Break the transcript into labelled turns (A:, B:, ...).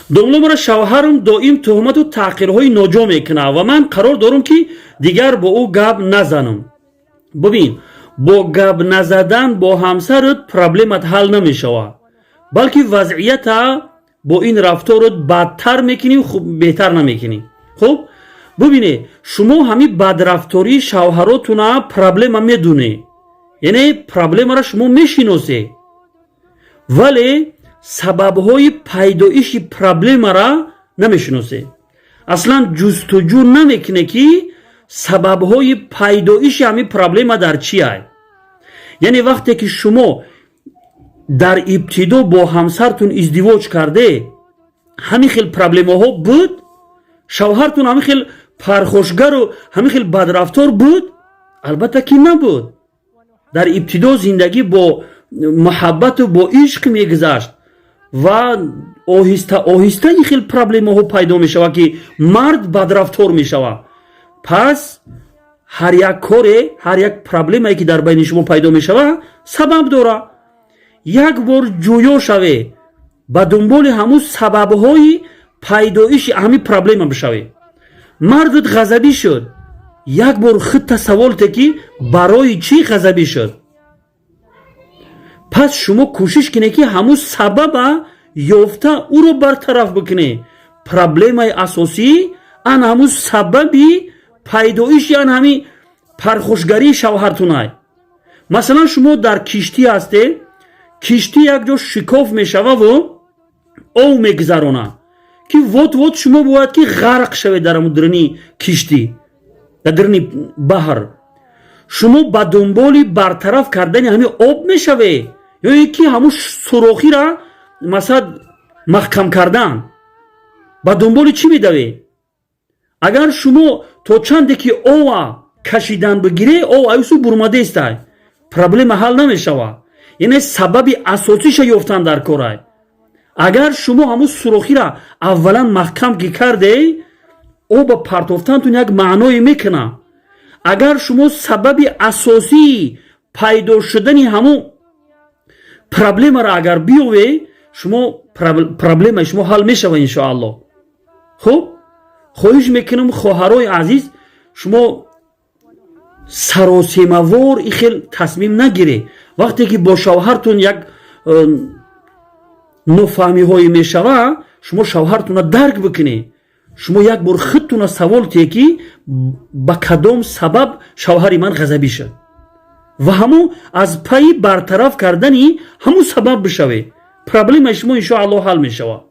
A: думлумара шавҳарам доим туҳмату таҳқирҳои ноҷо мекунад ва ман қарор дорам ки дигар бо ӯ гап назанам. бубин, бо гап назадан бо ҳамсарат проблемат ҳал намешавад, балки вазъията бо ин рафторат бадтар мекунӣ, беҳтар намекунӣ. хуб, бубине, шумо ҳамин бадрафтории шавҳаротуна проблема медунӣ, яъне проблемаро шумо мешиносе, вале сабабҳои пайдоиши проблемаро намешиносе. аслан ҷустуҷӯ намекунӣ ки сабабҳои пайдоиши ҳамин проблема дар чияй. яъне вақте ки шумо дар ибтидо бо ҳамсартун издивоҷ карде, ҳамин хел проблемаҳо буд, шавҳартун ҳамин хел пархошгару ҳамин хел бадрафтор буд? албатта ки набуд. дар ибтидо зиндагӣ бо муҳаббату бо ишқ мегузашт ва оҳиста оҳиста ин хел проблемаҳо пайдо мешавад ки мард бадрафтор мешавад. пас ҳар як коре, ҳар як проблемае ки дар байни шумо пайдо мешавад сабаб дорад. як бор ҷӯё шаве, ба дунболи ҳамун сабабҳои пайдоиши ҳамин проблема бишаве. мардат ғазабӣ шуд, як бор худ тасаввур те ки барои чӣ ғазабӣ шуд. пас шумо кӯшиш кунед ки ҳамун сабаба ёфта ӯро бартараф бикунед. проблемаи асосӣ ан ҳамун сабаби пайдоиши ан ҳамин пархушгарии шавҳартунай. масалан шумо дар киштӣ ҳастед, киштӣ якҷо шикоф мешававу ов мегузаронад ки вот шумо бояд ки ғарқ шавед дар дурни киштӣ, дар дурни баҳр. шумо ба дунболи бартараф кардани ҳамин об мешавед ё ин ки ҳамун сурохиро масалан маҳкам кардан? ба дунболи чӣ медавед? агар шумо то чанде ки ова кашидан бигире, ов аюсу бурмадестай, проблема ҳал намешавад. яъне сабаби асосиша ёфтан дар корай. агар шумо ҳамун сурохиро аввалан маҳкам ки карде, оба партофтантун як маъное мекунад. агар шумо сабаби асосии пайдо шудани ҳамун проблемаро агар биёве, шумо проблемаи шумо ҳал мешавад иншоаллоҳ. хуб, хоҳиш мекунам хоҳарои азиз, шумо саросемавор ин хел тасмим нагиред. вақте ки бо шавҳартун як нофаҳмиҳое мешавад, шумо шавҳартуна дарк бикунед. шумо як бор худтуна савол те ки ба кадом сабаб шавҳари ман ғазабӣ шуд ва ҳамун аз пайи бартараф кардани ҳамун сабаб бишавед. проблемаи шумо иншоаллоҳ ҳал мешавад.